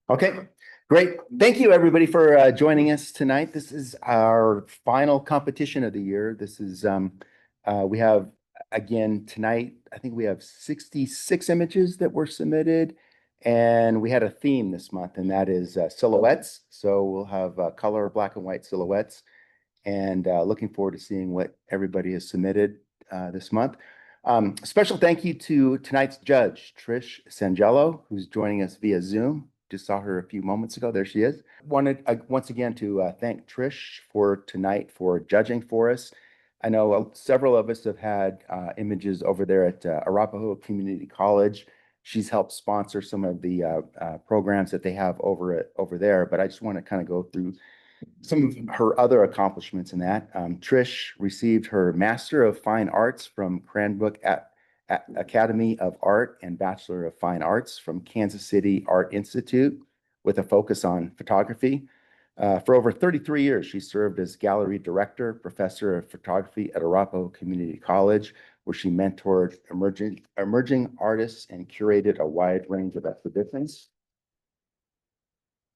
Okay, great. Thank you, everybody, for joining us tonight. This is our final competition of the year. We have, again, tonight, I think we have 66 images that were submitted. And we had a theme this month, and that is silhouettes. So we'll have color, black and white silhouettes. And looking forward to seeing what everybody has submitted this month. Special thank you to tonight's judge, Trish Sangelo, who's joining us via Zoom. Just saw her a few moments ago. There she is. Wanted once again to thank Trish for tonight for judging for us. I know several of us have had images over there at Arapahoe Community College. She's helped sponsor some of the programs that they have over there. But I just want to kind of go through some of her other accomplishments in that. Trish received her Master of Fine Arts from Cranbrook Academy of Art and Bachelor of Fine Arts from Kansas City Art Institute with a focus on photography. For over 33 years, she served as gallery director, professor of photography at Arapahoe Community College, where she mentored emerging artists and curated a wide range of exhibitions.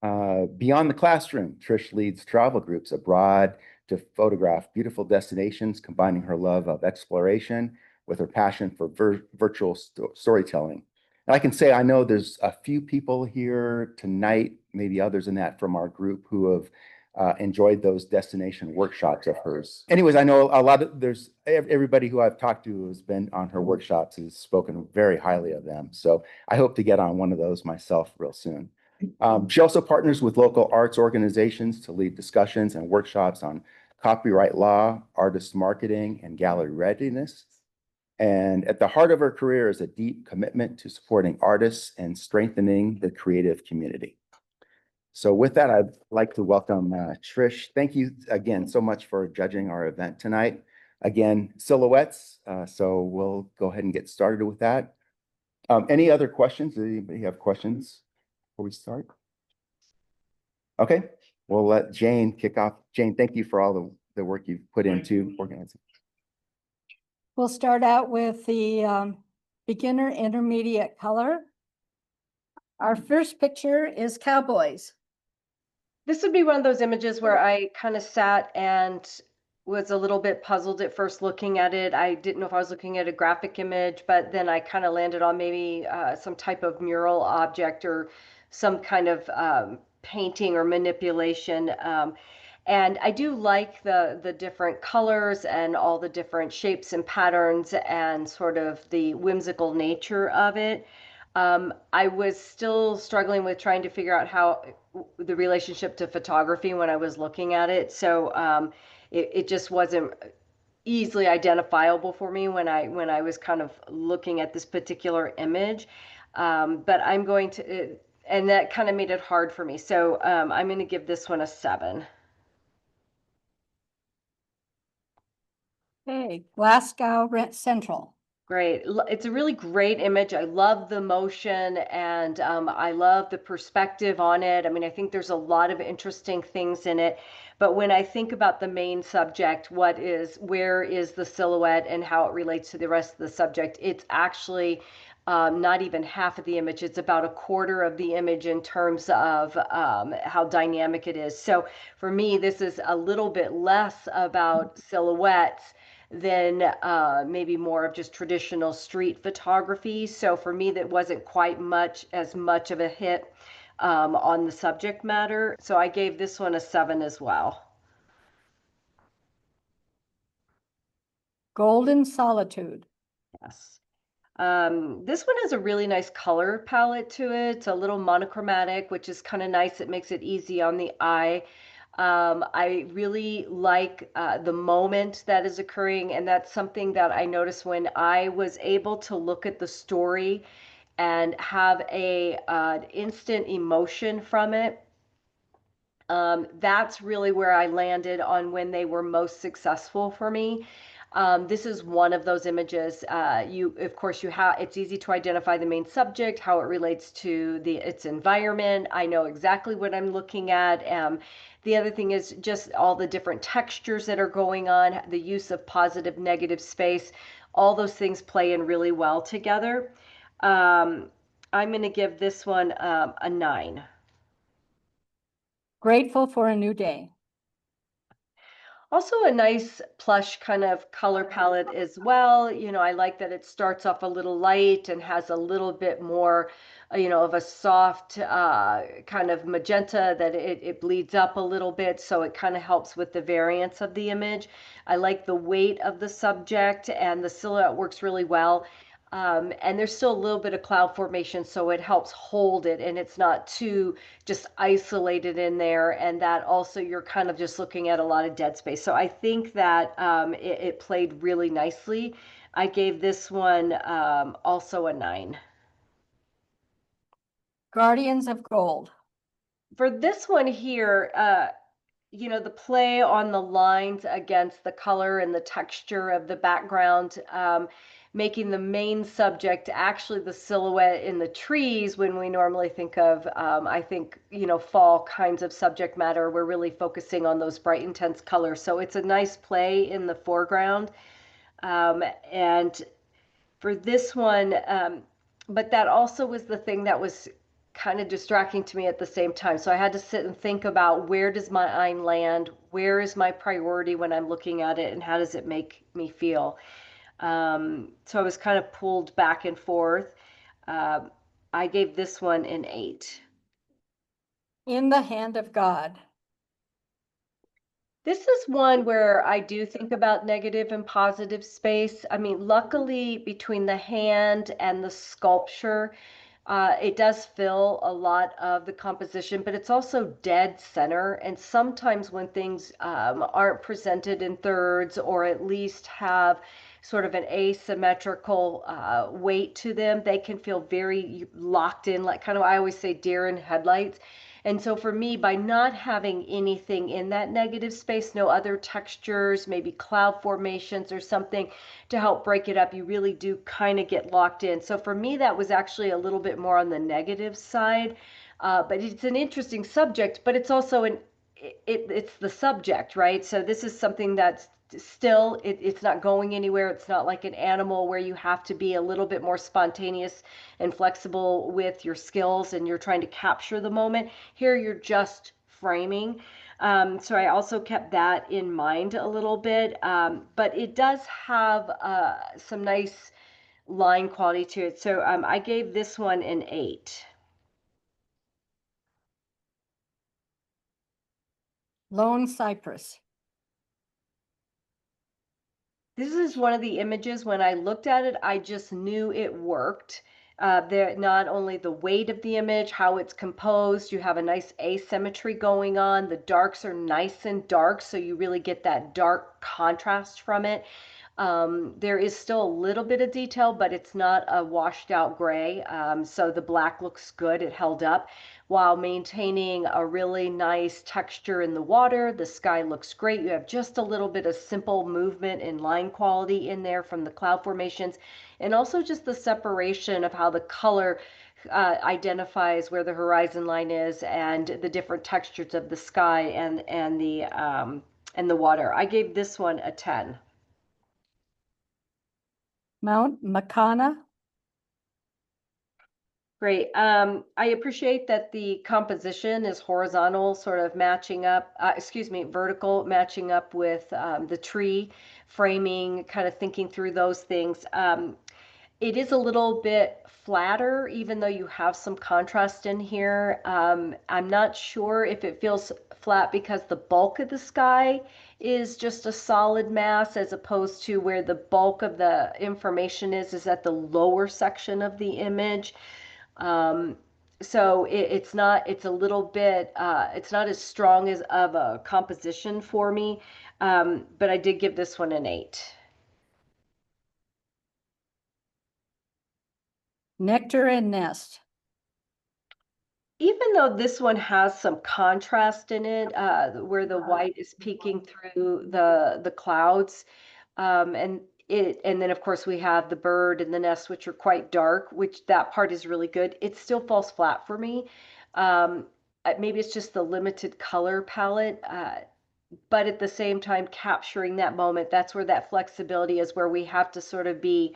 Beyond the classroom, Trish leads travel groups abroad to photograph beautiful destinations, combining her love of exploration with her passion for virtual storytelling. And I can say I know there's a few people here tonight, maybe others in that from our group, who have enjoyed those destination workshops of hers. Anyways, I know there's everybody who I've talked to who has been on her workshops has spoken very highly of them. So I hope to get on one of those myself real soon. She also partners with local arts organizations to lead discussions and workshops on copyright law, artist marketing, and gallery readiness. And at the heart of her career is a deep commitment to supporting artists and strengthening the creative community. So with that, I'd like to welcome Trish. Thank you again so much for judging our event tonight. Again, silhouettes. So we'll go ahead and get started with that. Any other questions? Does anybody have questions before we start? Okay, we'll let Jane kick off. Jane, thank you for all the work you've put into organizing. We'll start out with the beginner intermediate color. Our first picture is cowboys. This would be one of those images where I kind of sat and was a little bit puzzled at first looking at it. I didn't know if I was looking at a graphic image, but then I kind of landed on maybe some type of mural object or some kind of painting or manipulation. And I do like the different colors and all the different shapes and patterns and sort of the whimsical nature of it. I was still struggling with trying to figure out how the relationship to photography when I was looking at it. So it just wasn't easily identifiable for me when I was kind of looking at this particular image. But I'm going to, and that kind of made it hard for me. So I'm going to give this one a 7. Okay, Glasgow Central. Great. It's a really great image. I love the motion and I love the perspective on it. I mean, I think there's a lot of interesting things in it. But when I think about the main subject, where is the silhouette and how it relates to the rest of the subject, it's actually not even half of the image. It's about a quarter of the image in terms of how dynamic it is. So for me, this is a little bit less about silhouettes than maybe more of just traditional street photography. So for me, that wasn't quite as much of a hit on the subject matter. So I gave this one a 7 as well. Golden Solitude. Yes. This one has a really nice color palette to it. It's a little monochromatic, which is kind of nice. It makes it easy on the eye. I really like the moment that is occurring, and that's something that I noticed when I was able to look at the story and have a instant emotion from it. That's really where I landed on when they were most successful for me. This is one of those images. Of course, it's easy to identify the main subject, how it relates to its environment. I know exactly what I'm looking at. The other thing is just all the different textures that are going on, the use of positive, negative space. All those things play in really well together. I'm going to give this one a 9. Grateful for a new day. Also a nice plush kind of color palette as well. You know, I like that it starts off a little light and has a little bit more, of a soft kind of magenta that it bleeds up a little bit. So it kind of helps with the variance of the image. I like the weight of the subject, and the silhouette works really well. And there's still a little bit of cloud formation, so it helps hold it, and it's not too just isolated in there. And that also, you're kind of just looking at a lot of dead space. So I think that it played really nicely. I gave this one also a 9. Guardians of Gold. For this one here, the play on the lines against the color and the texture of the background, making the main subject actually the silhouette in the trees. When we normally think of, I think, fall kinds of subject matter, we're really focusing on those bright, intense colors. So it's a nice play in the foreground. And for this one, but that also was the thing that was kind of distracting to me at the same time. So I had to sit and think about, where does my eye land? Where is my priority when I'm looking at it, and how does it make me feel? So I was kind of pulled back and forth. Uh, I gave this one an 8. In the Hand of God. This is one where I do think about negative and positive space. I mean, luckily, between the hand and the sculpture, it does fill a lot of the composition, but it's also dead center. And sometimes when things aren't presented in thirds, or at least have sort of an asymmetrical weight to them, they can feel very locked in, like kind of, I always say, deer in headlights. And so for me, by not having anything in that negative space, no other textures, maybe cloud formations or something to help break it up, you really do kind of get locked in. So for me, that was actually a little bit more on the negative side. But it's an interesting subject, but it's also it's the subject, right? So this is something that's still, it's not going anywhere. It's not like an animal where you have to be a little bit more spontaneous and flexible with your skills, and you're trying to capture the moment. Here you're just framing. So I also kept that in mind a little bit, but it does have some nice line quality to it. So I gave this one an 8. Lone Cypress. This is one of the images, when I looked at it, I just knew it worked. There, not only the weight of the image, how it's composed, you have a nice asymmetry going on. The darks are nice and dark, so you really get that dark contrast from it. There is still a little bit of detail, but it's not a washed out gray. So the black looks good. It held up while maintaining a really nice texture in the water. The sky looks great. You have just a little bit of simple movement and line quality in there from the cloud formations, and also just the separation of how the color identifies where the horizon line is, and the different textures of the sky and the water. I gave this one a 10. Mount Makana. Great. I appreciate that the composition is horizontal, sort of matching up, vertical, matching up with the tree framing, kind of thinking through those things. It is a little bit flatter, even though you have some contrast in here. I'm not sure if it feels flat because the bulk of the sky is just a solid mass, as opposed to where the bulk of the information is at the lower section of the image. Um, so it's not, it's a little bit, it's not as strong as of a composition for me. But I did give this one an 8. Nectar and Nest. Even though this one has some contrast in it, where the white is peeking through the clouds, and then of course we have the bird and the nest, which are quite dark, which that part is really good. It still falls flat for me. Um, Maybe it's just the limited color palette, but at the same time capturing that moment. That's where that flexibility is, where we have to sort of be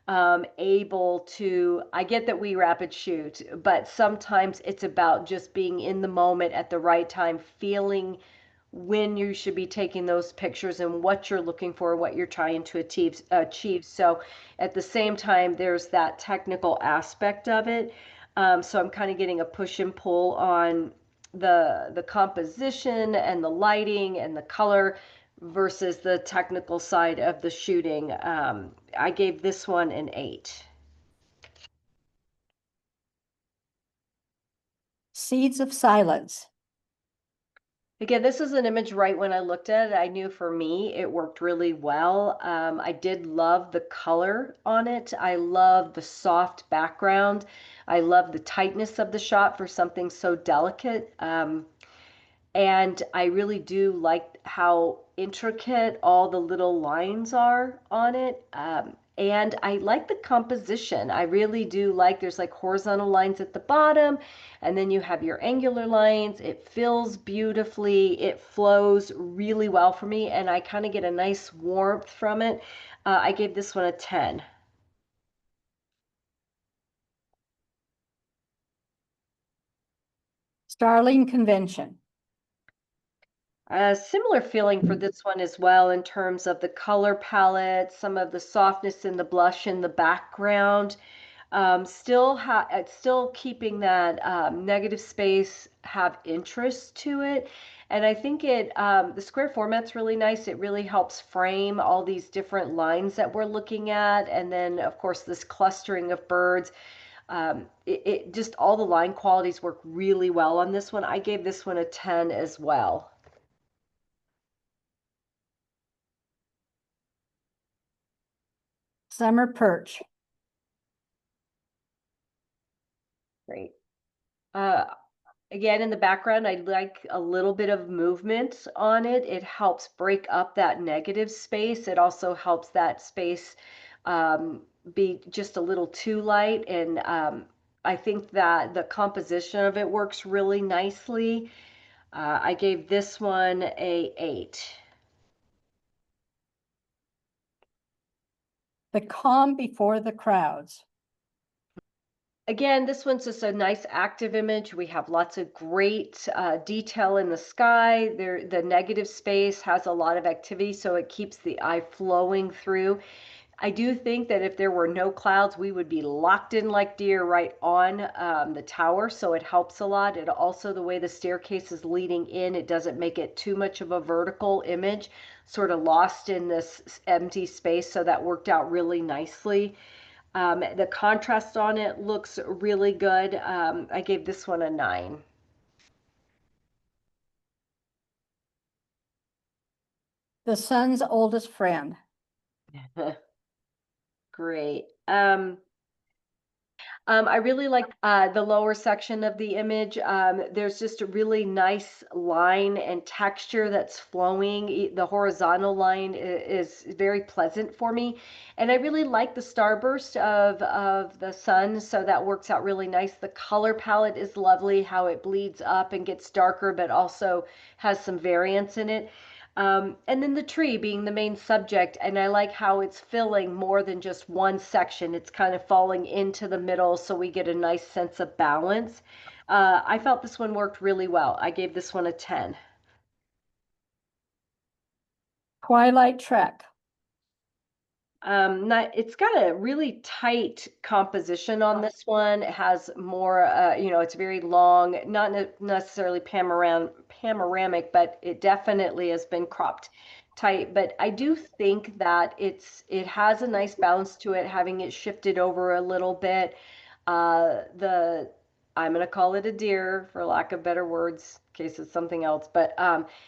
able to, I get that we rapid shoot, but sometimes it's about just being in the moment at the right time, feeling when you should be taking those pictures and what you're looking for, what you're trying to achieve. So at the same time, there's that technical aspect of it. So I'm kind of getting a push and pull on the composition and the lighting and the color versus the technical side of the shooting. I gave this one an 8. Seeds of Silence. Again, this is an image right when I looked at it, I knew for me it worked really well. I did love the color on it. I love the soft background. I love the tightness of the shot for something so delicate. And I really do like how intricate all the little lines are on it. And I like the composition. I really do like, there's like horizontal lines at the bottom, and then you have your angular lines. It fills beautifully. It flows really well for me, and I kind of get a nice warmth from it. I gave this one a 10. Starling Convention. A similar feeling for this one as well in terms of the color palette, some of the softness in the blush in the background. Still keeping that negative space have interest to it. And I think the square format's really nice. It really helps frame all these different lines that we're looking at. And then, of course, this clustering of birds. It just, all the line qualities work really well on this one. I gave this one a 10 as well. Summer Perch. Great. Uh, Again, in the background, I like a little bit of movement on it. It helps break up that negative space. It also helps that space be just a little too light. And I think that the composition of it works really nicely. I gave this one a 8. The Calm Before the Crowds. Again, this one's just a nice active image. We have lots of great detail in the sky. The negative space has a lot of activity, so it keeps the eye flowing through. I do think that if there were no clouds, we would be locked in like deer right on the tower, so it helps a lot. It also, the way the staircase is leading in, it doesn't make it too much of a vertical image, sort of lost in this empty space, so that worked out really nicely. The contrast on it looks really good. I gave this one a 9. The Sun's Oldest Friend. Great. I really like the lower section of the image. There's just a really nice line and texture that's flowing. The horizontal line is very pleasant for me. And I really like the starburst of the sun, so that works out really nice. The color palette is lovely, how it bleeds up and gets darker, but also has some variance in it. And then the tree being the main subject, and I like how it's filling more than just one section. It's kind of falling into the middle, so we get a nice sense of balance. I felt this one worked really well. I gave this one a 10. Twilight Trek. It's got a really tight composition on this one. It has more, it's very long, not necessarily panoramic, but it definitely has been cropped tight. But I do think that it has a nice balance to it, having it shifted over a little bit. The I'm gonna call it a deer for lack of better words, in case it's something else, but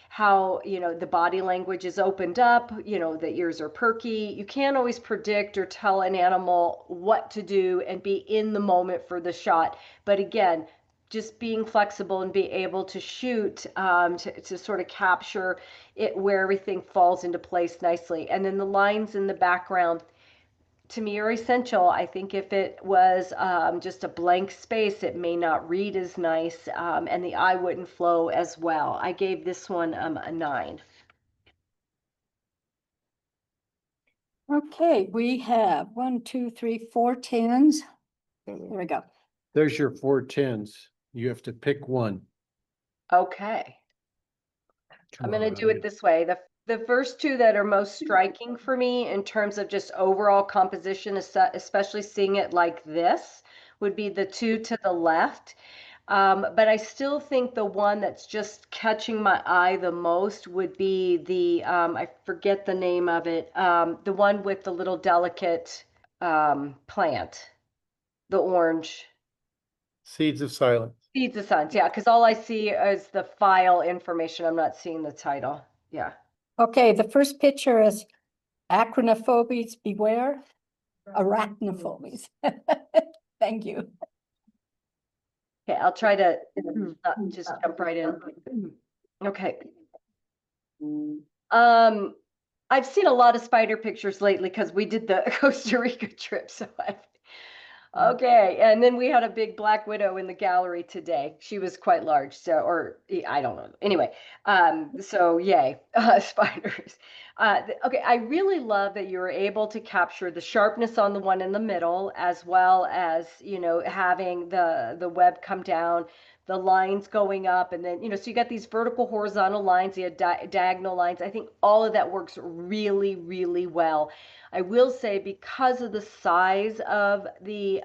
how, the body language is opened up, the ears are perky. You can't always predict or tell an animal what to do and be in the moment for the shot. But again, just being flexible and be able to shoot to sort of capture it where everything falls into place nicely. And then the lines in the background, to me, are essential. I think if it was just a blank space, it may not read as nice, and the eye wouldn't flow as well. I gave this one a 9. Okay, we have 1, 2, 3, 4 tens. There we go. There's your 4 tens. You have to pick one. Okay. I'm Come gonna on, do it this way. The first two that are most striking for me in terms of just overall composition, especially seeing it like this, would be the two to the left. But I still think the one that's just catching my eye the most would be the, I forget the name of it, the one with the little delicate plant, the orange. Seeds of Silence. Seeds of Science, yeah, because all I see is the file information. I'm not seeing the title. Yeah. Okay, the first picture is acrophobes beware, arachnophobes. Thank you. Okay, I'll try to not just jump right in. Okay. I've seen a lot of spider pictures lately because we did the Costa Rica trip, so okay, and then we had a big black widow in the gallery today. She was quite large, so or I don't know. Anyway, so yay, spiders. Okay, I really love that you were able to capture the sharpness on the one in the middle, as well as having the web come down, the lines going up, and then so you got these vertical, horizontal lines, you had diagonal lines. I think all of that works really, really well. I will say, because of the size of the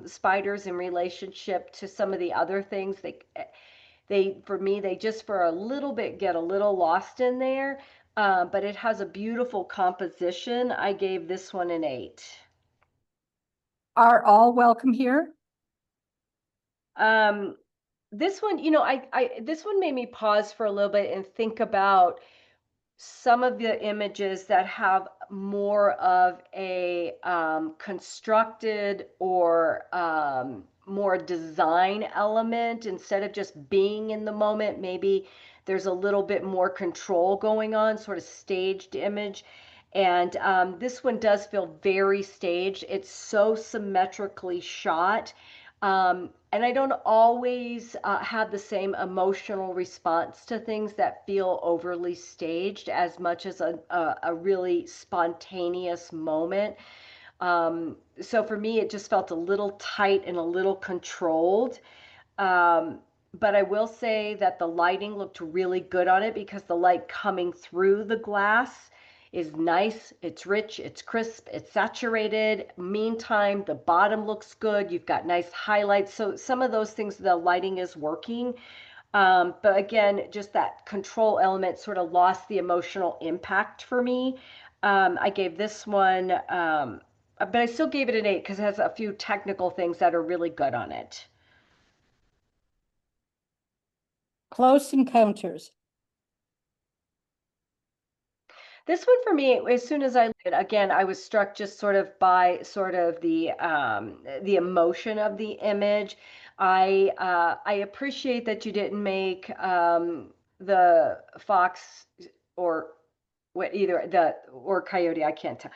spiders in relationship to some of the other things, they for me, they just for a little bit get a little lost in there. But it has a beautiful composition. I gave this one an 8. Are all welcome here? This one, this one made me pause for a little bit and think about some of the images that have more of a constructed or more design element instead of just being in the moment. Maybe there's a little bit more control going on, sort of staged image. And this one does feel very staged. It's so symmetrically shot. And I don't always have the same emotional response to things that feel overly staged as much as a really spontaneous moment. So for me, it just felt a little tight and a little controlled. Um, but I will say that the lighting looked really good on it because the light coming through the glass is nice, it's rich, it's crisp, it's saturated. Meantime, the bottom looks good. You've got nice highlights. So some of those things, the lighting is working. But again, just that control element sort of lost the emotional impact for me. I gave this one, but I still gave it an 8 because it has a few technical things that are really good on it. Close encounters. This one for me, as soon as I again, I was struck just sort of by sort of the emotion of the image. I appreciate that you didn't make the fox or what either the or coyote, I can't tell.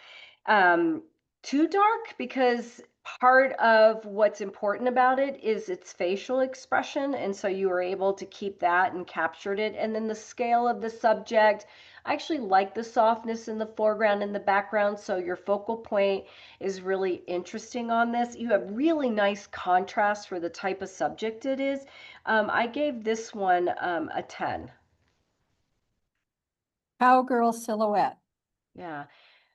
Um, Too dark because part of what's important about it is its facial expression, and so you were able to keep that and captured it. And then the scale of the subject, I actually like the softness in the foreground and the background, so your focal point is really interesting on this. You have really nice contrast for the type of subject it is. I gave this one a 10. Cowgirl silhouette. Yeah.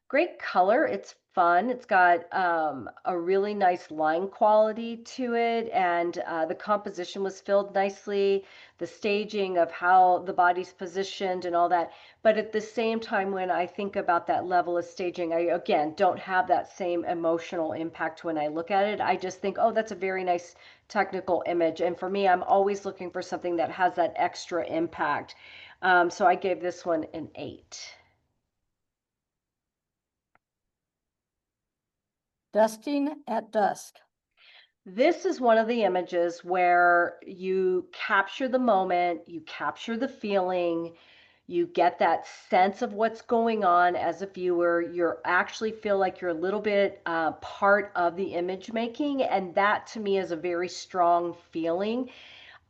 Great color. It's fun. It's got a really nice line quality to it, and the composition was filled nicely. The staging of how the body's positioned and all that. But at the same time, when I think about that level of staging, I again don't have that same emotional impact when I look at it. I just think, oh, that's a very nice technical image. And for me, I'm always looking for something that has that extra impact. So I gave this one an 8. Dusting at dusk. This is one of the images where you capture the moment, you capture the feeling, you get that sense of what's going on as a viewer. You actually feel like you're a little bit part of the image making, and that to me is a very strong feeling.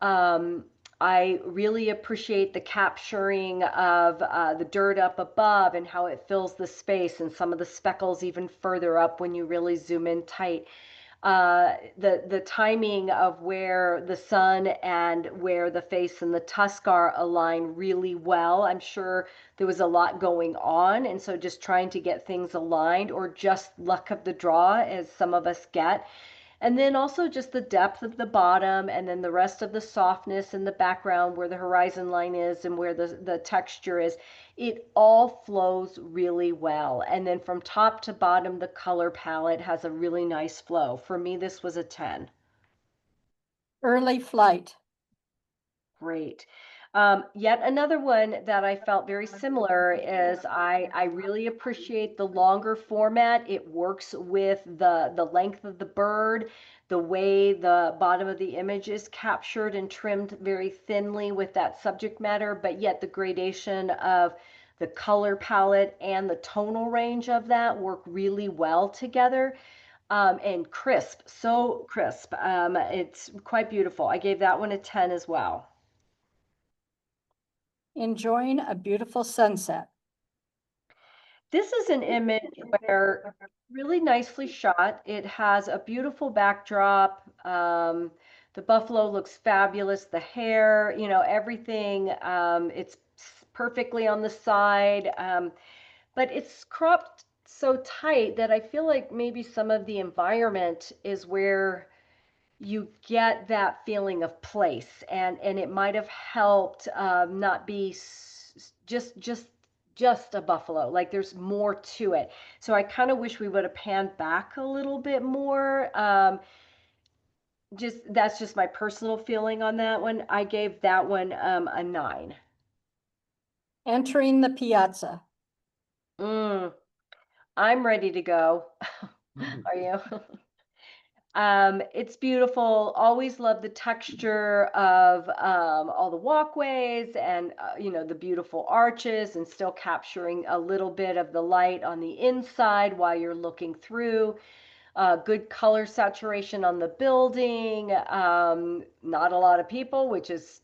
Um, I really appreciate the capturing of the dirt up above and how it fills the space, and some of the speckles even further up when you really zoom in tight. The timing of where the sun and where the face and the tusk are align really well. I'm sure there was a lot going on, and so just trying to get things aligned, or just luck of the draw, as some of us get. And then also just the depth of the bottom, and then the rest of the softness in the background where the horizon line is and where the texture is. It all flows really well. And then from top to bottom, the color palette has a really nice flow. For me, this was a 10. Early flight. Great. Yet another one that I felt very similar is I really appreciate the longer format. It works with the length of the bird, the way the bottom of the image is captured and trimmed very thinly with that subject matter, but yet the gradation of the color palette and the tonal range of that work really well together. And crisp, so crisp. It's quite beautiful. I gave that one a 10 as well. Enjoying a beautiful sunset. This is an image where really nicely shot. It has a beautiful backdrop. The buffalo looks fabulous. The hair, everything. It's perfectly on the side, but it's cropped so tight that I feel like maybe some of the environment is where you get that feeling of place, and it might have helped not be just a buffalo. Like, there's more to it. So I kind of wish we would have panned back a little bit more. Just That's just my personal feeling on that one. I gave that one a 9. Entering the piazza. I'm ready to go. Are you? It's beautiful. Always love the texture of all the walkways, and the beautiful arches, and still capturing a little bit of the light on the inside while you're looking through. Good color saturation on the building. Not a lot of people, which is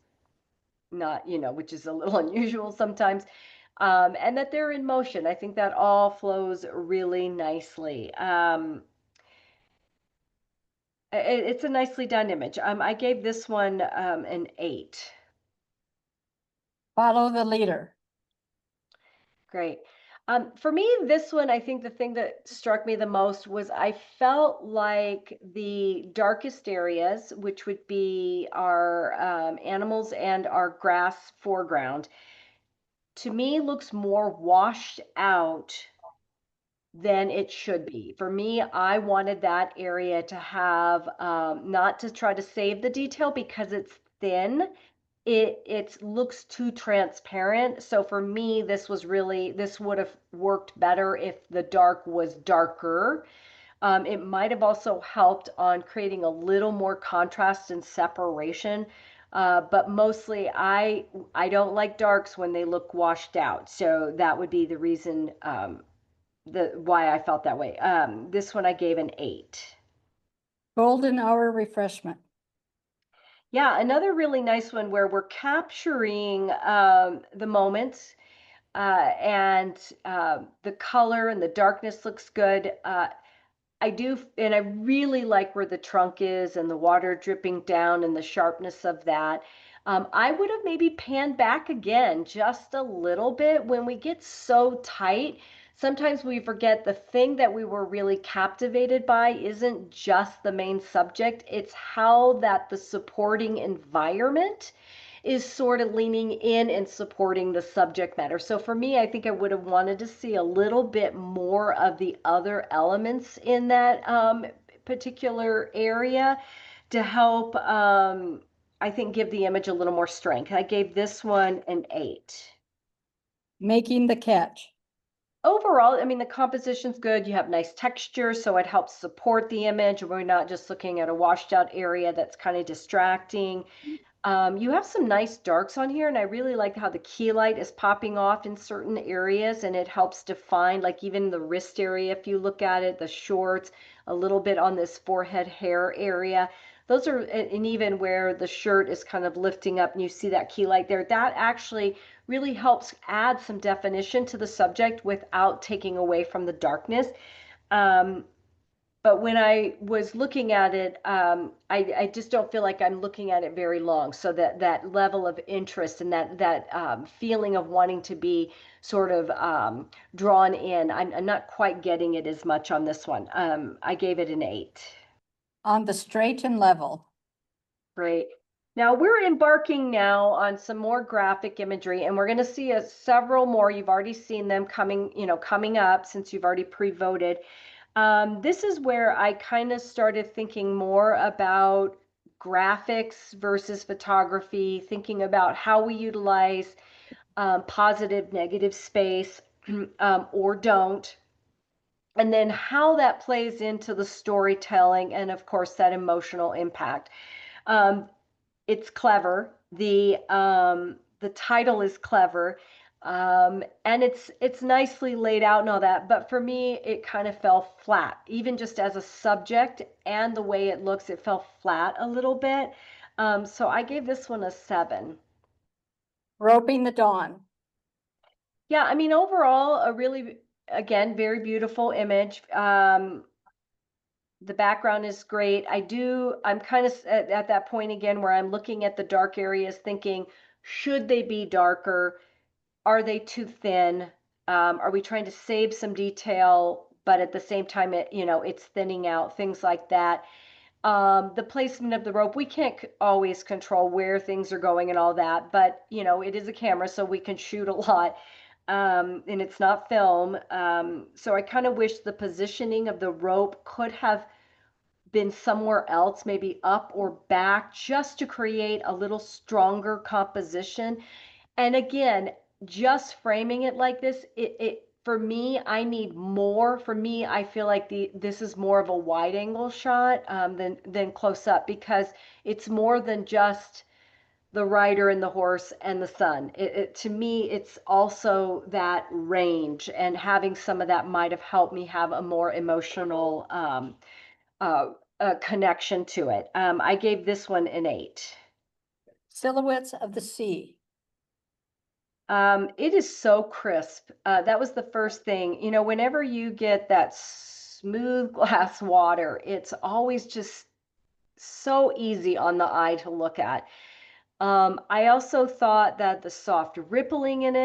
not, which is a little unusual sometimes. And that they're in motion. I think that all flows really nicely. It's a nicely done image. I gave this one an 8. Follow the leader. Great. For me, this one, I think the thing that struck me the most was I felt like the darkest areas, which would be our animals and our grass foreground, to me looks more washed out than it should be. For me, I wanted that area to have, not to try to save the detail because it's thin. It looks too transparent. So for me, this would have worked better if the dark was darker. It might have also helped on creating a little more contrast and separation. But mostly I don't like darks when they look washed out. So that would be the reason, why I felt that way. This one I gave an 8. Golden hour refreshment. Yeah, another really nice one where we're capturing the moment, and the color and the darkness looks good. I do, and I really like where the trunk is and the water dripping down and the sharpness of that. I would have maybe panned back again just a little bit. When we get so tight, sometimes we forget the thing that we were really captivated by isn't just the main subject, it's how that the supporting environment is sort of leaning in and supporting the subject matter. So for me, I think I would have wanted to see a little bit more of the other elements in that particular area to help, I think, give the image a little more strength. I gave this one an 8. Making the catch. Overall, I mean, the composition's good. You have nice texture, so it helps support the image. We're not just looking at a washed out area that's kind of distracting. You have some nice darks on here, and I really like how the key light is popping off in certain areas, and it helps define, like, even the wrist area, if you look at it, the shorts, a little bit on this forehead hair area. those are, and even where the shirt is kind of lifting up and you see that key light there, that actually really helps add some definition to the subject without taking away from the darkness. But when I was looking at it, I just don't feel like I'm looking at it very long. So that level of interest and that feeling of wanting to be sort of drawn in, I'm not quite getting it as much on this one. I gave it an 8. On the straight and level. Great. Now we're embarking now on some more graphic imagery, and we're going to see several more. You've already seen them coming up since you've already pre-voted. This is where I kind of started thinking more about graphics versus photography, thinking about how we utilize positive, negative space or don't, and then how that plays into the storytelling and, of course, that emotional impact. It's clever. The title is clever. And it's nicely laid out and all that, but for me, it kind of fell flat. Even just as a subject and the way it looks, it fell flat a little bit. So I gave this one a 7. Roping the Dawn. Yeah, I mean, overall, a really, again, very beautiful image. The background is great. I'm kind of at that point again where I'm looking at the dark areas thinking, should they be darker? Are they too thin? Are we trying to save some detail, but at the same time, it's thinning out, things like that. The placement of the rope, we can't always control where things are going and all that, but it is a camera, so we can shoot a lot. And it's not film. So I kind of wish the positioning of the rope could have been somewhere else, maybe up or back, just to create a little stronger composition. And again, just framing it like this, it for me, I need more. For me, I feel like this is more of a wide angle shot than close up, because it's more than just the rider and the horse and the sun. To me, it's also that range, and having some of that might have helped me have a more emotional connection to it. I gave this one an 8. Silhouettes of the Sea. It is so crisp. That was the first thing. Whenever you get that smooth glass water, it's always just so easy on the eye to look at. I also thought that the soft rippling in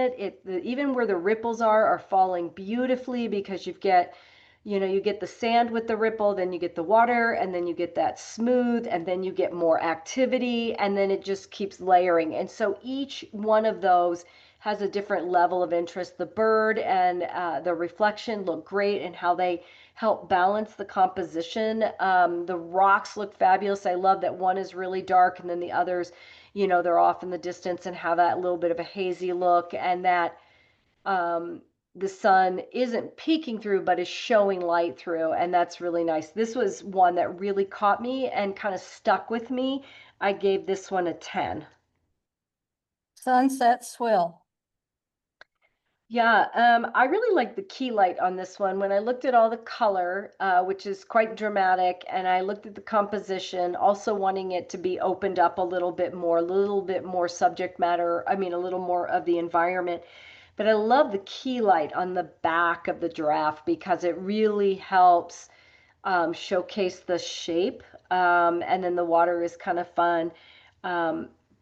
even where the ripples are falling beautifully, because you get the sand with the ripple, then you get the water, and then you get that smooth, and then you get more activity, and then it just keeps layering. And so each one of those has a different level of interest. The bird and the reflection look great, and how they help balance the composition. The rocks look fabulous. I love that one is really dark, and then the others, they're off in the distance and have that little bit of a hazy look, and that the sun isn't peeking through, but is showing light through, and that's really nice. This was one that really caught me and kind of stuck with me. I gave this one a 10. Sunset Swill. Yeah, I really like the key light on this one. When I looked at all the color, which is quite dramatic, and I looked at the composition, also wanting it to be opened up a little bit more subject matter, I mean, a little more of the environment. But I love the key light on the back of the giraffe, because it really helps showcase the shape. And then the water is kind of fun.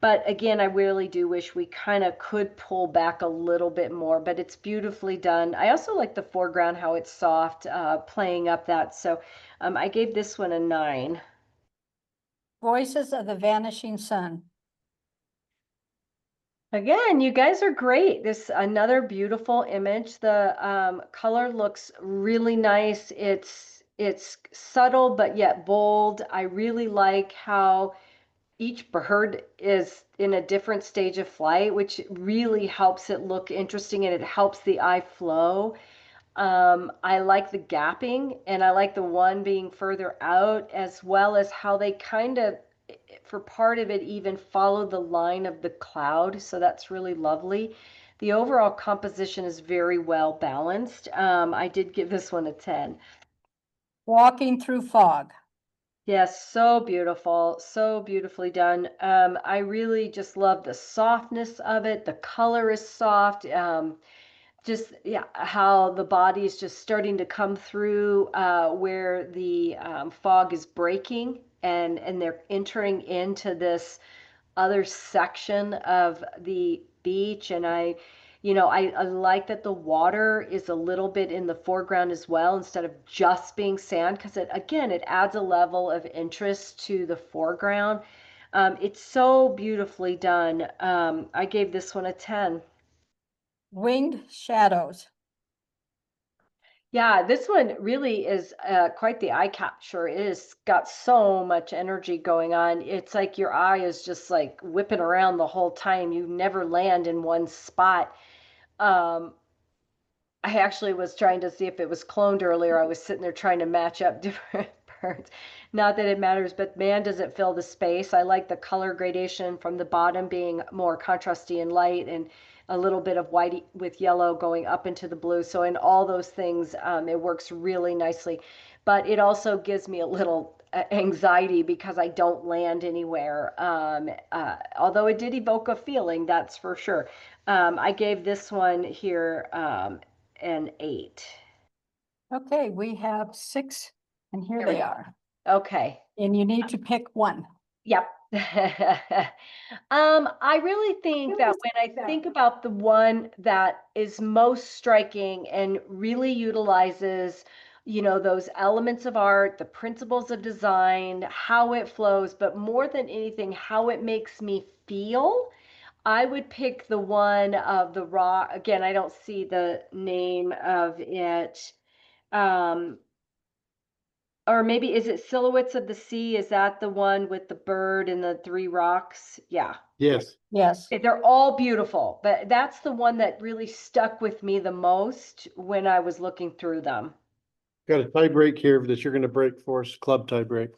But again, I really do wish we kind of could pull back a little bit more, but it's beautifully done. I also like the foreground, how it's soft, playing up that. So I gave this one a 9. Voices of the Vanishing Sun. Again, you guys are great. This another beautiful image. The color looks really nice. It's subtle but yet bold. I really like how each bird is in a different stage of flight, which really helps it look interesting, and it helps the eye flow. I like the gapping, and I like the one being further out, as well as how they kind of, for part of it, even follow the line of the cloud. So that's really lovely. The overall composition is very well balanced. I did give this one a 10. Walking Through Fog. Yes, so beautiful, so beautifully done. I really just love the softness of it. The color is soft. Just yeah, how the body is just starting to come through where the fog is breaking, and they're entering into this other section of the beach. And I like that the water is a little bit in the foreground as well, instead of just being sand, because it adds a level of interest to the foreground. It's so beautifully done. I gave this one a 10. Winged shadows. Yeah, this one really is quite the eye capture. It has got so much energy going on. It's like your eye is just like whipping around the whole time. You never land in one spot. Um, I actually was trying to see if it was cloned earlier. I was sitting there trying to match up different birds. Not that it matters, but man, does it fill the space. I like the color gradation from the bottom being more contrasty and light, and a little bit of white with yellow going up into the blue. So in all those things, it works really nicely. But it also gives me a little anxiety because I don't land anywhere. Although it did evoke a feeling, that's for sure. I gave this one here an 8. Okay, we have 6, and here There we they go. are. Okay. And you need to pick one. Yep. I really think that when I think about the one that is most striking and really utilizes, those elements of art, the principles of design, how it flows, but more than anything, how it makes me feel, I would pick the one of the rock. Again, I don't see the name of it. Um, or maybe is it Silhouettes of the Sea? Is that the one with the bird and the 3 rocks? Yeah. Yes, Yes. They're all beautiful, but that's the one that really stuck with me the most when I was looking through them. got a tie break here that you're gonna break for us, club tie break.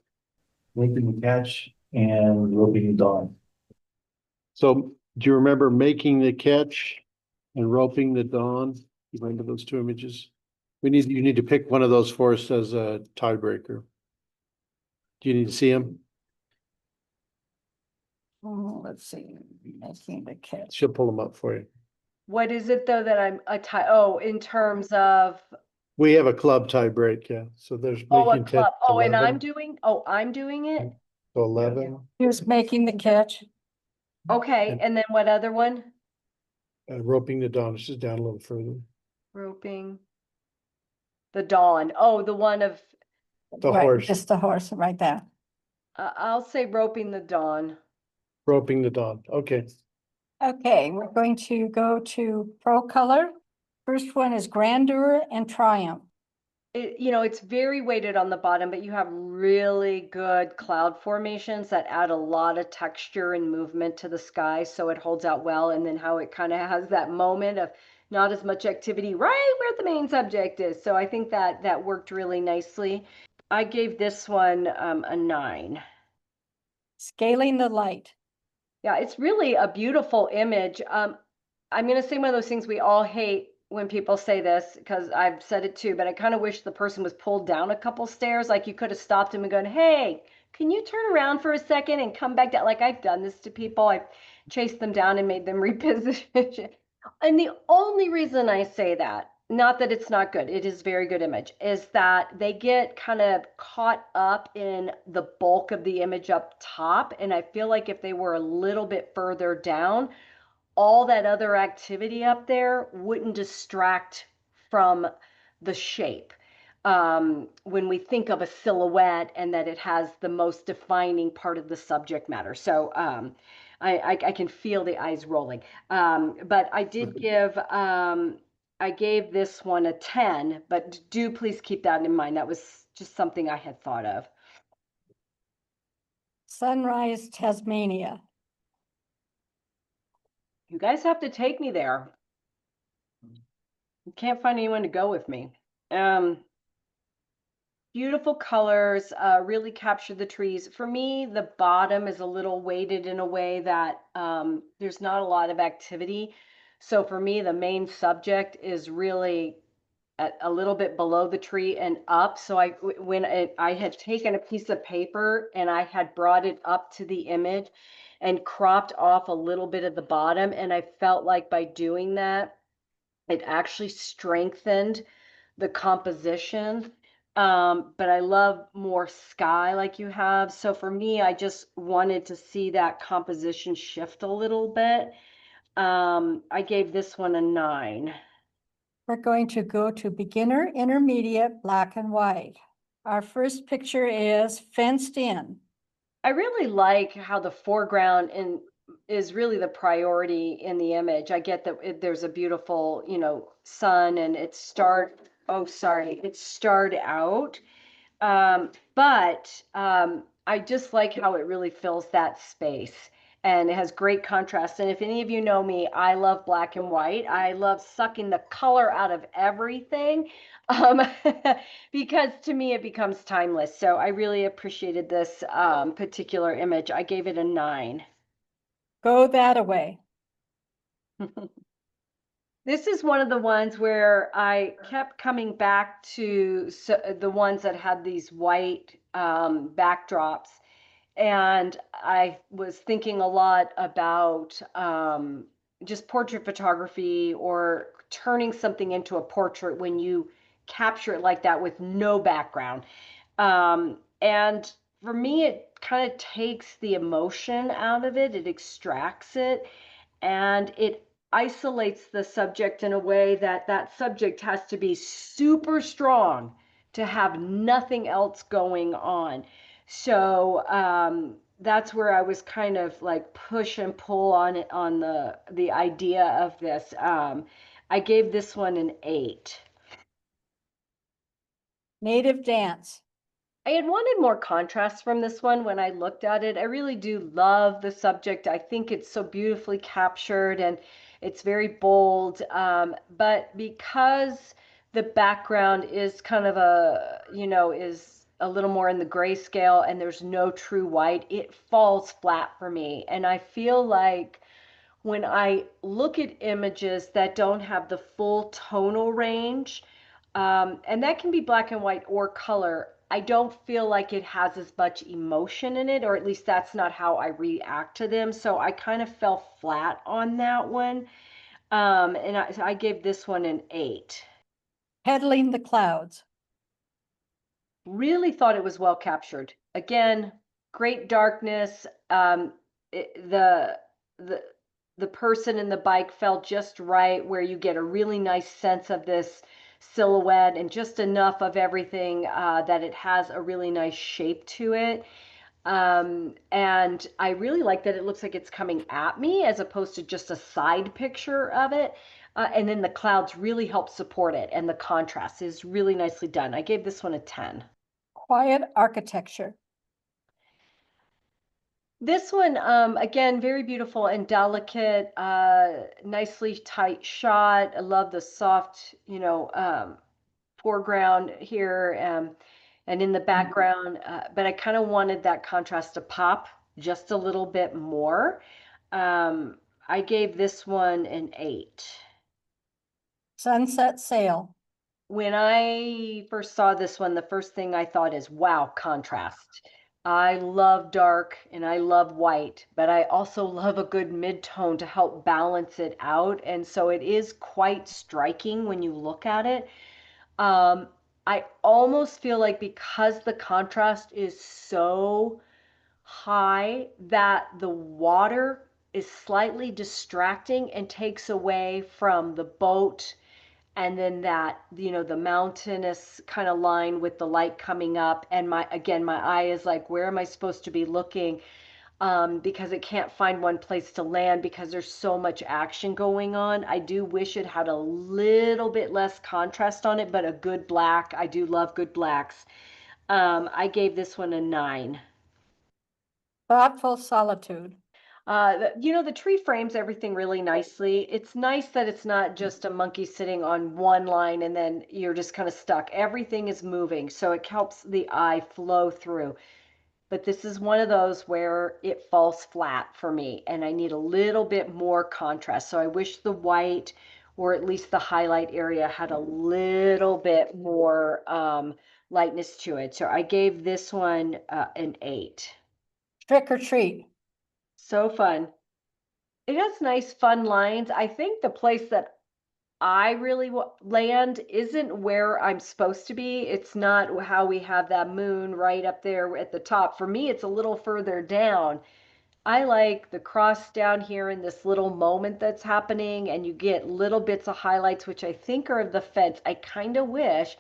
Making the catch and roping the dog. So do you remember making the catch and roping the dawn? You remember those 2 images? You need to pick one of those for us as a tiebreaker. Do you need to see them? Let's see, making the catch. She'll pull them up for you. What is it though that I'm a tie? Oh, in terms of We have a club tie break, yeah. So there's a making club. Oh, and 11, I'm doing it. so 11, Here's making the catch. Okay, And- and then what other one? roping the dawn. It's just down a little further. Roping the dawn. Oh, the one of The Right, horse, just the horse right there. I'll say roping the dawn. roping the dawn. Okay. Okay, we're going to go to Pro Color. First one is Grandeur and Triumph. It's very weighted on the bottom, but you have really good cloud formations that add a lot of texture and movement to the sky, so it holds out well. And then how it kind of has that moment of not as much activity right where the main subject is. So I think that worked really nicely. I gave this one a 9. Scaling the Light. Yeah, it's really a beautiful image. I'm going to say one of those things we all hate when people say this, because I've said it too, but I kind of wish the person was pulled down a couple stairs. Like you could have stopped him and gone, hey, can you turn around for a second and come back down? Like I've done this to people. I've chased them down and made them reposition. And the only reason I say that, not that it's not good, it is very good image, is that they get kind of caught up in the bulk of the image up top. And I feel like if they were a little bit further down, all that other activity up there wouldn't distract from the shape. When we think of a silhouette and that it has the most defining part of the subject matter. So I can feel the eyes rolling. But I gave this one a 10, but do please keep that in mind. That was just something I had thought of. Sunrise Tasmania. You guys have to take me there. Can't find anyone to go with me. Beautiful colors, really capture the trees. For me, the bottom is a little weighted in a way that there's not a lot of activity. So for me, the main subject is really at a little bit below the tree and up. So I had taken a piece of paper and I had brought it up to the image and cropped off a little bit of the bottom. And I felt like by doing that, it actually strengthened the composition. But I love more sky like you have. So for me, I just wanted to see that composition shift a little bit. I gave this one a 9. We're going to go to beginner, intermediate, black and white. Our first picture is fenced in. I really like how the foreground is really the priority in the image. I get that there's a beautiful, sun and it's starred out. But I just like how it really fills that space and it has great contrast. And if any of you know me, I love black and white. I love sucking the color out of everything um, because to me it becomes timeless. So I really appreciated this particular image. I gave it a 9. Go that away. This is one of the ones where I kept coming back to the ones that had these white backdrops. And I was thinking a lot about just portrait photography or turning something into a portrait when you capture it like that with no background. And for me, it kind of takes the emotion out of it, it extracts it, and it isolates the subject in a way that that subject has to be super strong to have nothing else going on. So that's where I was kind of like push and pull on it on the idea of this. I gave this one an 8. Native dance. I had wanted more contrast from this one when I looked at it. I really do love the subject. I think it's so beautifully captured and it's very bold. But because the background is kind of is a little more in the grayscale and there's no true white, it falls flat for me. And I feel like when I look at images that don't have the full tonal range, and that can be black and white or color, I don't feel like it has as much emotion in it, or at least that's not how I react to them. So I kind of fell flat on that one. And I gave this one an 8. Peddling the clouds. Really thought it was well captured. Again, great darkness. The the the person in the bike fell just right where you get a really nice sense of this silhouette and just enough of everything that it has a really nice shape to it. And I really like that it looks like it's coming at me as opposed to just a side picture of it. And then the clouds really help support it, and the contrast is really nicely done. I gave this one a 10. Quiet architecture. This one, again, very beautiful and delicate, nicely tight shot. I love the soft, foreground here, and in the background, but I kind of wanted that contrast to pop just a little bit more. I gave this one an 8. Sunset sail. When I first saw this one, the first thing I thought is, wow, contrast. I love dark and I love white, but I also love a good mid-tone to help balance it out. And so it is quite striking when you look at it. I almost feel like because the contrast is so high that the water is slightly distracting and takes away from the boat and then that the mountainous kind of line with the light coming up, and my eye is like, where am I supposed to be looking, because it can't find one place to land because there's so much action going on. I do wish it had a little bit less contrast on it, but a good black. I do love good blacks. I gave this one a 9. Thoughtful solitude. The tree frames everything really nicely. It's nice that it's not just a monkey sitting on one line and then you're just kind of stuck. Everything is moving, so it helps the eye flow through. But this is one of those where it falls flat for me, and I need a little bit more contrast. So I wish the white or at least the highlight area had a little bit more lightness to it. So I gave this one an 8. Trick or treat. So fun. It has nice, fun lines. I think the place that I really land isn't where I'm supposed to be. It's not how we have that moon right up there at the top. For me, it's a little further down. I like the cross down here in this little moment that's happening, and you get little bits of highlights, which I think are the fence. I kind of wish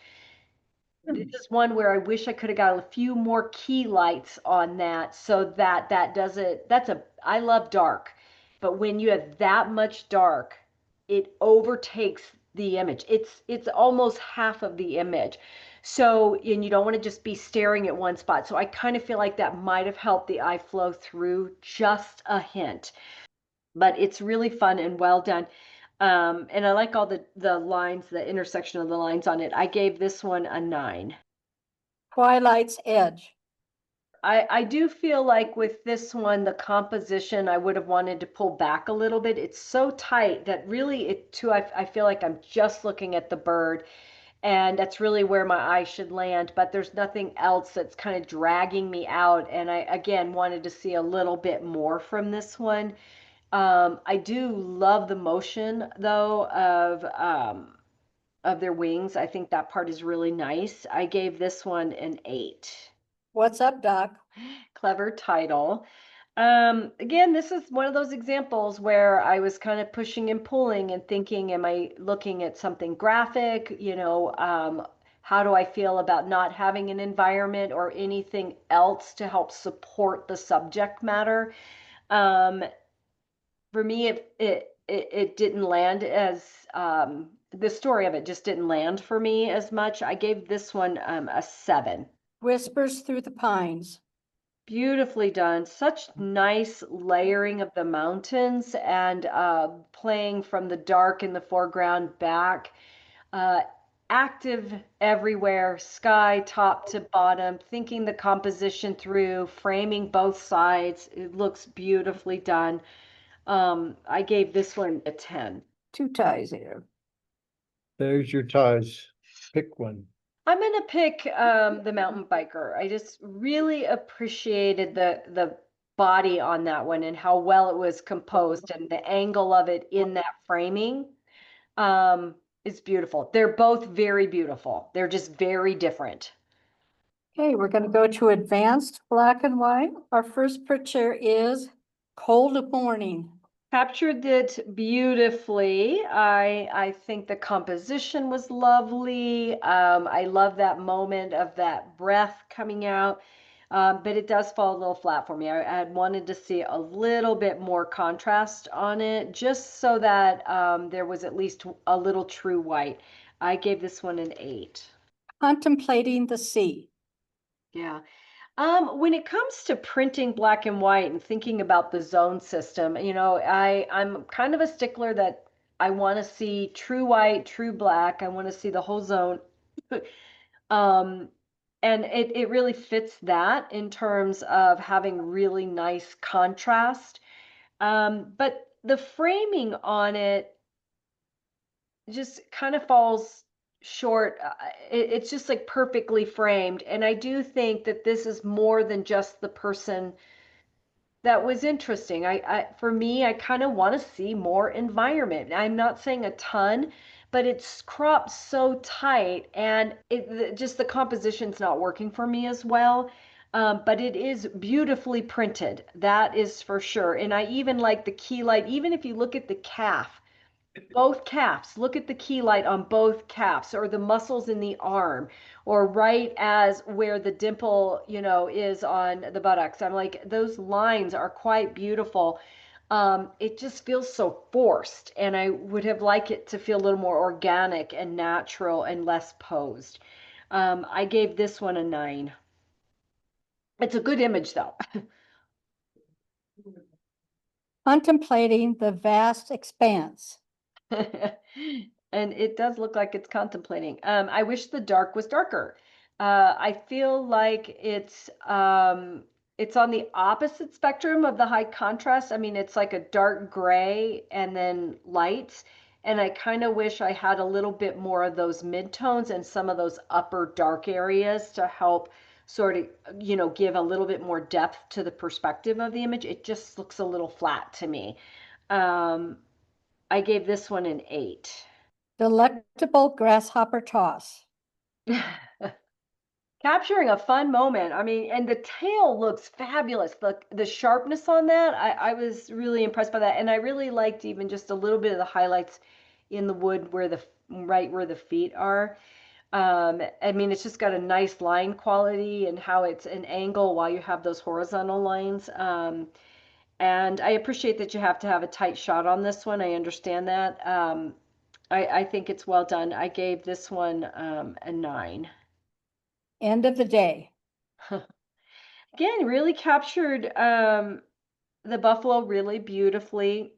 this is one where I wish I could have got a few more key lights on that so that that doesn't, I love dark, but when you have that much dark, it overtakes the image. It's almost half of the image. So, and you don't want to just be staring at one spot. So I kind of feel like that might have helped the eye flow through just a hint. But it's really fun and well done. And I like all the lines, the intersection of the lines on it. I gave this one a 9. Twilight's Edge. I do feel like with this one, the composition, I would have wanted to pull back a little bit. It's so tight that really it too, I feel like I'm just looking at the bird, and that's really where my eye should land, but there's nothing else that's kind of dragging me out. And I, again, wanted to see a little bit more from this one. I do love the motion though of their wings. I think that part is really nice. I gave this one an 8. What's up, Doc? Clever title. Again, this is one of those examples where I was kind of pushing and pulling and thinking, am I looking at something graphic? How do I feel about not having an environment or anything else to help support the subject matter? For me, it didn't land as the story of it just didn't land for me as much. I gave this one a 7. Whispers Through the Pines. Beautifully done. Such nice layering of the mountains and playing from the dark in the foreground back. Uh, Active everywhere, sky top to bottom, thinking the composition through, framing both sides. It looks beautifully done. I gave this one a 10. 2 ties here. There's your ties. Pick one. I'm gonna pick the mountain biker. I just really appreciated the body on that one and how well it was composed and the angle of it in that framing. Is beautiful. They're both very beautiful. They're just very different. Okay, we're gonna go to advanced black and white. Our first picture is Cold Morning. Captured it beautifully. I think the composition was lovely. I love that moment of that breath coming out. But it does fall a little flat for me. I had wanted to see a little bit more contrast on it, just so that there was at least a little true white. I gave this one an 8. Contemplating the Sea. Yeah. When it comes to printing black and white and thinking about the zone system, I'm kind of a stickler that I want to see true white, true black. I want to see the whole zone. Um, and it really fits that in terms of having really nice contrast. But the framing on it just kind of falls short. It's just like perfectly framed. And I do think that this is more than just the person that was interesting. For me, I kind of want to see more environment. I'm not saying a ton, but it's cropped so tight and just the composition's not working for me as well. But it is beautifully printed. That is for sure. And I even like the key light, even if you look at the calf, both calves, look at the key light on both calves or the muscles in the arm or right as where the dimple, is on the buttocks. I'm like, those lines are quite beautiful. It just feels so forced, and I would have liked it to feel a little more organic and natural and less posed. I gave this one a 9. It's a good image though. Contemplating the Vast Expanse. And it does look like it's contemplating. I wish the dark was darker. I feel like it's on the opposite spectrum of the high contrast. I mean, it's like a dark gray and then lights. And I kind of wish I had a little bit more of those midtones and some of those upper dark areas to help sort of, give a little bit more depth to the perspective of the image. It just looks a little flat to me. I gave this one an 8. Delectable grasshopper toss. Capturing a fun moment. I mean, and the tail looks fabulous. The sharpness on that, I was really impressed by that. And I really liked even just a little bit of the highlights in the wood where right where the feet are. I mean, it's just got a nice line quality and how it's an angle while you have those horizontal lines. And I appreciate that you have to have a tight shot on this one. I understand that. I think it's well done. I gave this one a 9. End of the day. Again, really captured the buffalo really beautifully.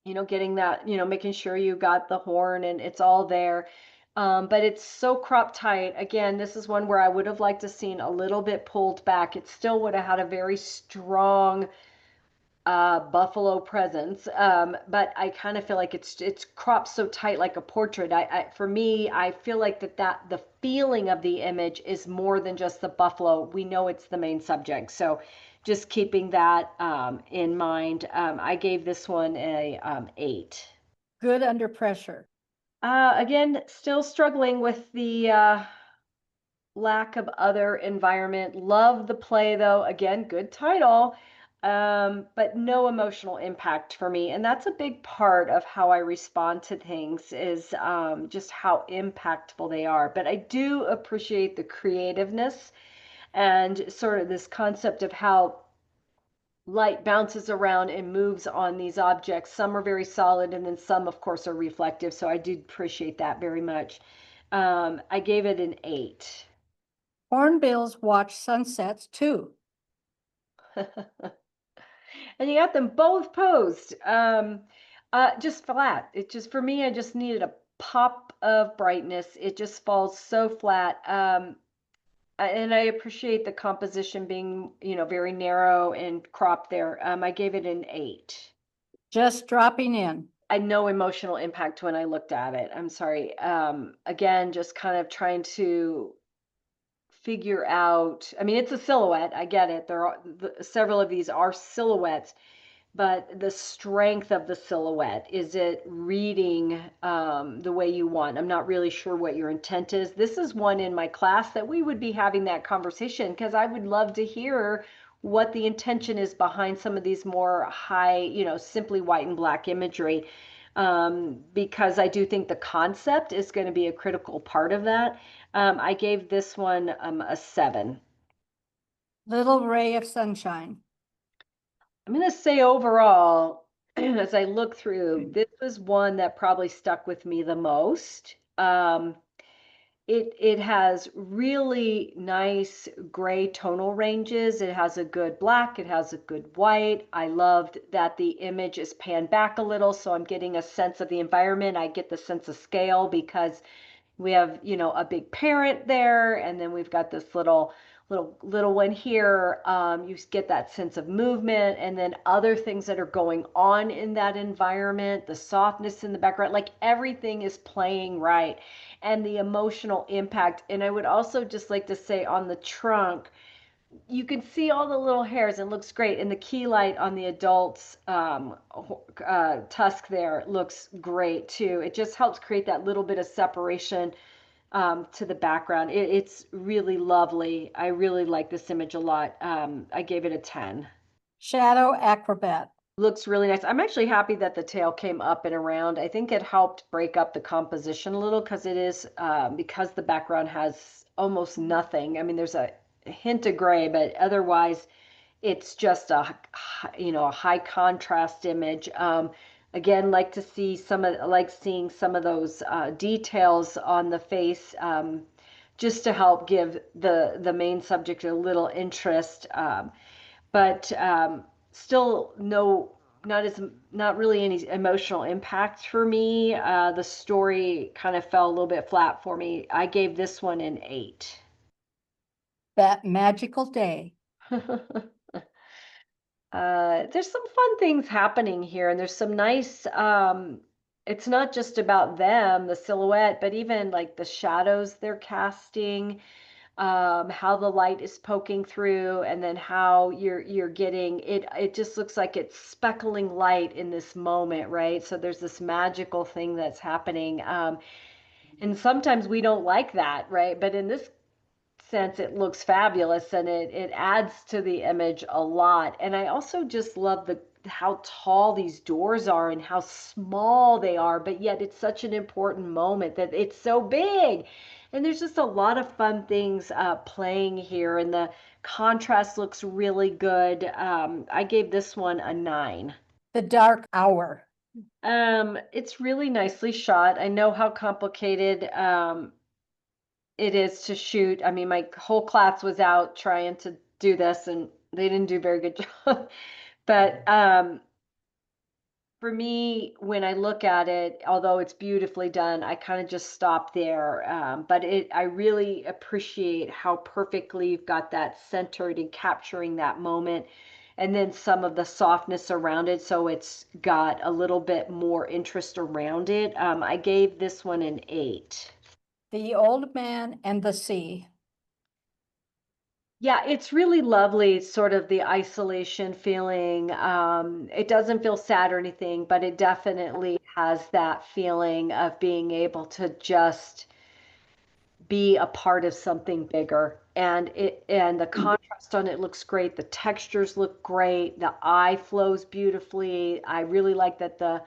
Getting that, making sure you got the horn and it's all there. But it's so crop tight. Again, this is one where I would have liked to seen a little bit pulled back. It still would have had a very strong buffalo presence. But I kind of feel like it's cropped so tight like a portrait. For me, I feel like that the feeling of the image is more than just the buffalo. We know it's the main subject. So just keeping that in mind, I gave this one a 8. Good under pressure. Again, still struggling with the lack of other environment. Love the play though. Again, good title, but no emotional impact for me. And that's a big part of how I respond to things is just how impactful they are. But I do appreciate the creativeness and sort of this concept of how light bounces around and moves on these objects. Some are very solid and then some of course are reflective. So I did appreciate that very much. I gave it an 8. Hornbills watch sunsets too. And you got them both posed. Just flat. It just, for me, I just needed a pop of brightness. It just falls so flat. And I appreciate the composition being, very narrow and cropped there. I gave it an 8. Just dropping in. I had no emotional impact when I looked at it. I'm sorry. Again, just kind of trying to figure out. I mean, it's a silhouette. I get it. There are several of these are silhouettes, but the strength of the silhouette, is it reading the way you want? I'm not really sure what your intent is. This is one in my class that we would be having that conversation because I would love to hear what the intention is behind some of these more high, simply white and black imagery. Because I do think the concept is going to be a critical part of that. I gave this one a 7. Little ray of sunshine. I'm going to say overall, as I look through, this was one that probably stuck with me the most. It has really nice gray tonal ranges. It has a good black. It has a good white. I loved that the image is panned back a little, so I'm getting a sense of the environment. I get the sense of scale because we have, a big parent there, and then we've got this little one here. You get that sense of movement, and then other things that are going on in that environment, the softness in the background, like everything is playing right, and the emotional impact. And I would also just like to say on the trunk, you can see all the little hairs. It looks great. And the key light on the adult's tusk there looks great too. It just helps create that little bit of separation to the background. It's really lovely. I really like this image a lot. I gave it a 10. Shadow acrobat. Looks really nice. I'm actually happy that the tail came up and around. I think it helped break up the composition a little because it is, because the background has almost nothing. I mean, there's a hint of gray, but otherwise it's just a high contrast image. Again, like seeing some of those details on the face, just to help give the main subject a little interest. But still not really any emotional impact for me. The story kind of fell a little bit flat for me. I gave this one an 8. That magical day. There's some fun things happening here, and there's some nice it's not just about them, the silhouette, but even like the shadows they're casting, how the light is poking through, and then how you're getting it. It just looks like it's speckling light in this moment, right? So there's this magical thing that's happening. And sometimes we don't like that, right? But in this sense, it looks fabulous, and it adds to the image a lot. And I also just love the how tall these doors are and how small they are, but yet it's such an important moment that it's so big. And there's just a lot of fun things playing here, and the contrast looks really good. I gave this one a 9. The Dark Hour. It's really nicely shot. I know how complicated it is to shoot. I mean, my whole class was out trying to do this, and they didn't do a very good job. But for me, when I look at it, although it's beautifully done, I kind of just stop there. But I really appreciate how perfectly you've got that centered and capturing that moment, and then some of the softness around it, so it's got a little bit more interest around it. I gave this one an 8. The Old Man and the Sea. Yeah, it's really lovely, sort of the isolation feeling. It doesn't feel sad or anything, but it definitely has that feeling of being able to just be a part of something bigger. And the contrast on it looks great. The textures look great. The eye flows beautifully. I really like that the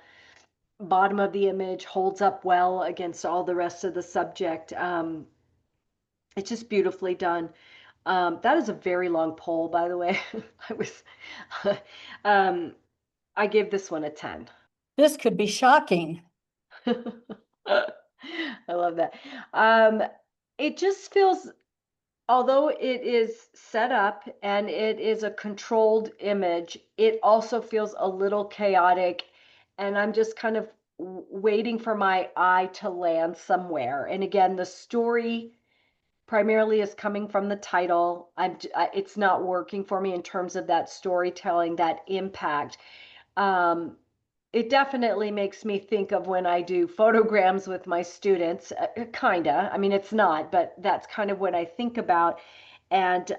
bottom of the image holds up well against all the rest of the subject. It's just beautifully done. That is a very long poll, by the way. I was, um, I give this one a 10. This could be shocking. I love that. It just feels, although it is set up and it is a controlled image, it also feels a little chaotic. And I'm just kind of waiting for my eye to land somewhere. And again, the story primarily is coming from the title. It's not working for me in terms of that storytelling, that impact. Um, it definitely makes me think of when I do photograms with my students, kinda. I mean, it's not, but that's kind of what I think about. And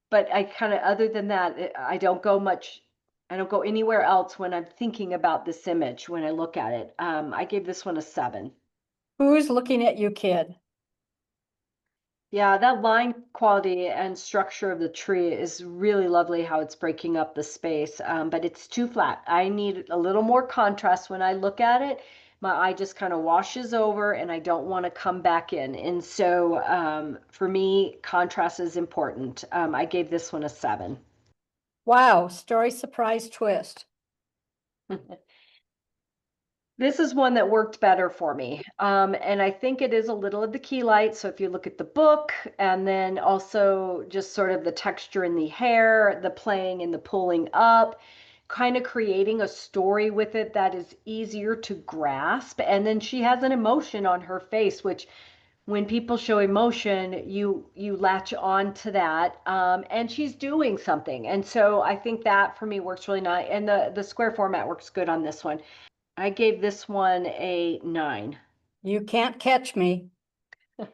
but I kind of, other than that, I don't go much. I don't go anywhere else when I'm thinking about this image when I look at it. I gave this one a 7. Who's looking at you, kid? Yeah, that line quality and structure of the tree is really lovely how it's breaking up the space, but it's too flat. I need a little more contrast when I look at it. My eye just kind of washes over and I don't want to come back in. And so for me, contrast is important. I gave this one a 7. Wow, story surprise twist. This is one that worked better for me. And I think it is a little of the key light. So if you look at the book and then also just sort of the texture in the hair, the playing and the pulling up, kind of creating a story with it that is easier to grasp. And then she has an emotion on her face, which when people show emotion, you latch on to that. And she's doing something. And so I think that for me works really nice. And the square format works good on this one. I gave this one a 9. You can't catch me.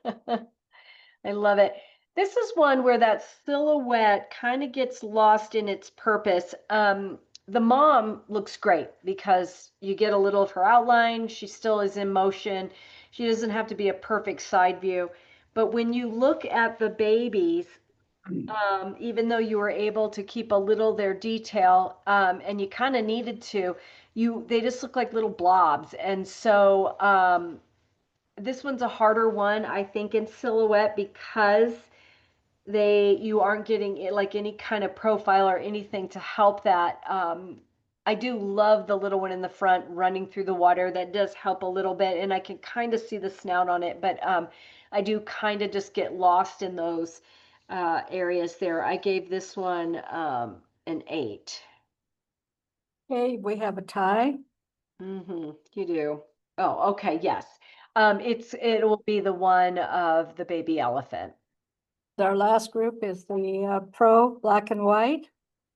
I love it. This is one where that silhouette kind of gets lost in its purpose. The mom looks great because you get a little of her outline. She still is in motion. She doesn't have to be a perfect side view. But when you look at the babies, even though you were able to keep a little their detail, and you kind of needed to, they just look like little blobs. And so this one's a harder one, I think, in silhouette because you aren't getting it like any kind of profile or anything to help that. I do love the little one in the front running through the water. That does help a little bit, and I can kind of see the snout on it, but I do kind of just get lost in those areas there. I gave this one an 8. Okay, we have a tie. You do. Oh, okay, yes. It will be the one of the baby elephant. Our last group is the pro black and white.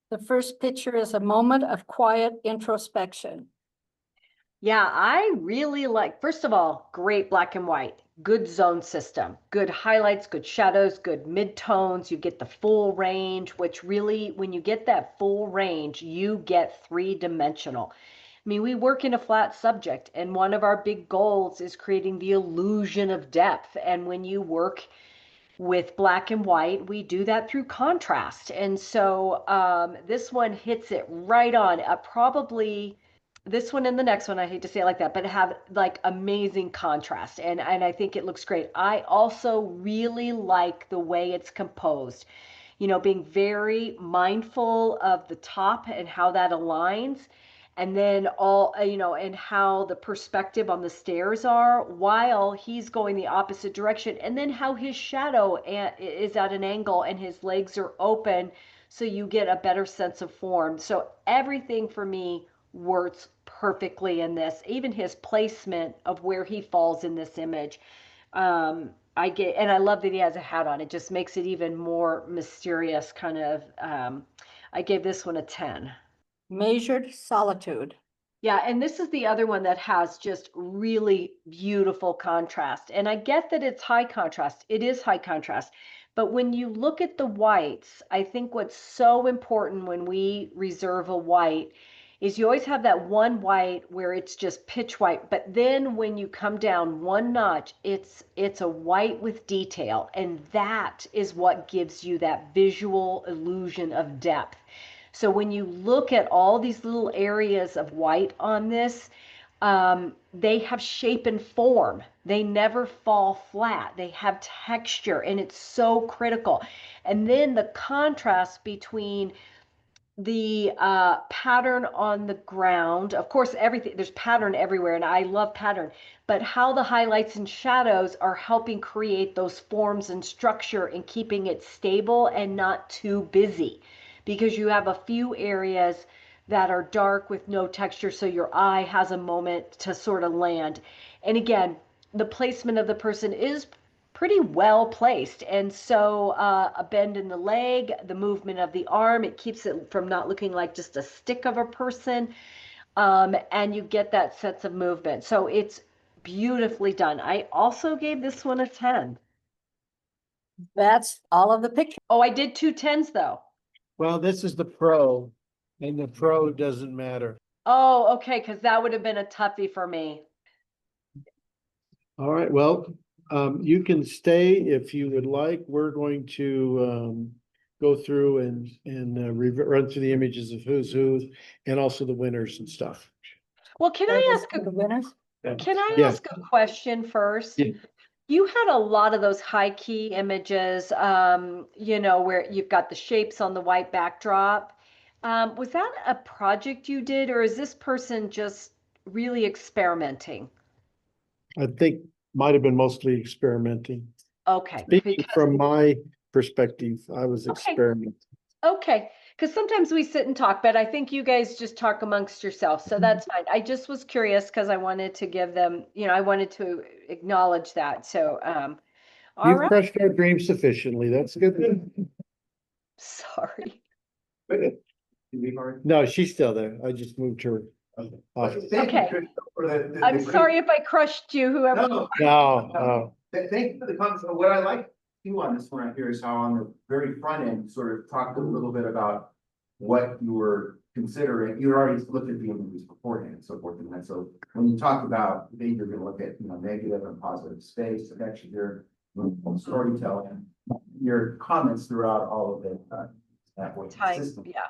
The first picture is a moment of quiet introspection. Yeah, I really like, first of all, great black and white, good zone system, good highlights, good shadows, good midtones. You get the full range, which really, when you get that full range, you get three-dimensional. I mean, we work in a flat subject, and one of our big goals is creating the illusion of depth. And when you work with black and white, we do that through contrast. And so this one hits it right on. Probably this one and the next one, I hate to say it like that, but have like amazing contrast. And I think it looks great. I also really like the way it's composed, you know, being very mindful of the top and how that aligns. And then all, you know, and how the perspective on the stairs are while he's going the opposite direction. And then how his shadow is at an angle and his legs are open. So you get a better sense of form. So everything for me works perfectly in this, even his placement of where he falls in this image. And I love that he has a hat on. It just makes it even more mysterious, kind of. I gave this one a 10. Measured solitude. Yeah, and this is the other one that has just really beautiful contrast. And I get that it's high contrast. It is high contrast. But when you look at the whites, I think what's so important when we reserve a white is you always have that one white where it's just pitch white, but then when you come down one notch, it's a white with detail, and that is what gives you that visual illusion of depth. So when you look at all these little areas of white on this, they have shape and form. They never fall flat. They have texture, and it's so critical. And then the contrast between the pattern on the ground, of course, everything, there's pattern everywhere, and I love pattern, but how the highlights and shadows are helping create those forms and structure and keeping it stable and not too busy, because you have a few areas that are dark with no texture, so your eye has a moment to sort of land. And again, the placement of the person is pretty well placed. And so a bend in the leg, the movement of the arm, it keeps it from not looking like just a stick of a person. And you get that sense of movement. So it's beautifully done. I also gave this one a 10. That's all of the pictures. Oh, I did two 10s though. Well, this is the pro, and the pro doesn't matter. Oh, okay, because that would have been a toughie for me. All right, well, you can stay if you would like. We're going to go through and run through the images of who's who and also the winners and stuff. Well, can I ask The winners? I ask a question first? Yeah. You had a lot of those high key images, you know, where you've got the shapes on the white backdrop. Was that a project you did, or is this person just really experimenting? I think might have been mostly experimenting. Okay, Speaking because from my perspective, I was Okay. experimenting. okay, because sometimes we sit and talk, but I think you guys just talk amongst yourselves, so that's fine. I just was curious because I wanted to give them, you know, I wanted to acknowledge that. So, all You've right, crushed our dreams sufficiently. That's good. sorry. No, she's still there. I just moved her. off. Thank you, Okay. Trish, for the I'm great- sorry if I crushed you, whoever. No, No, Thank you for the comments. What I like too on this one right here is how on the very front end, you sort of talked a little bit about what you were considering. You already looked at the images beforehand and so forth. And so when you talk about, then you're gonna look at, you know, negative and positive space, connection here, storytelling, your comments throughout all of it, that were Time, consistent, yeah.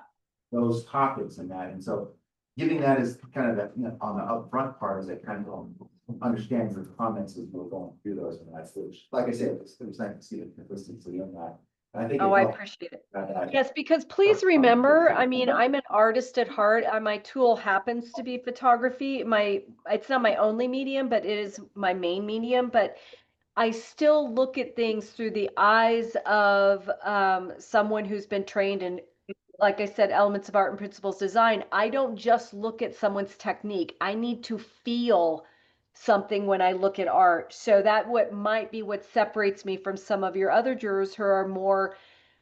those topics and that. And so giving that as kind of that, you know, on the upfront part, is that kind of understands the comments as we're going through those, and that's, which, like I said, it was nice to see the consistency in that. And I think. Oh, it I helped appreciate it. that- Yes, because please remember, I mean, I'm an artist at heart. My tool happens to be photography. It's not my only medium, but it is my main medium. But I still look at things through the eyes of someone who's been trained in, like I said, elements of art and principles design. I don't just look at someone's technique. I need to feel something when I look at art. So that what might be what separates me from some of your other jurors who are more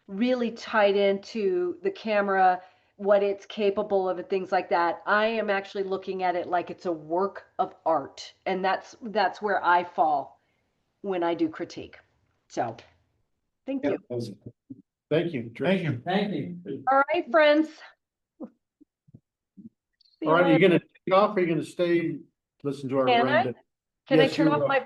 really tied into the camera what it's capable of and things like that. I am actually looking at it like it's a work of art. And that's where I fall when I do critique. So thank you. Thank you. Trish. Thank you. All right, friends. See All right, are you later. gonna take off or are you gonna stay, listen to our Can I? random? Can I Yes, turn you off are. my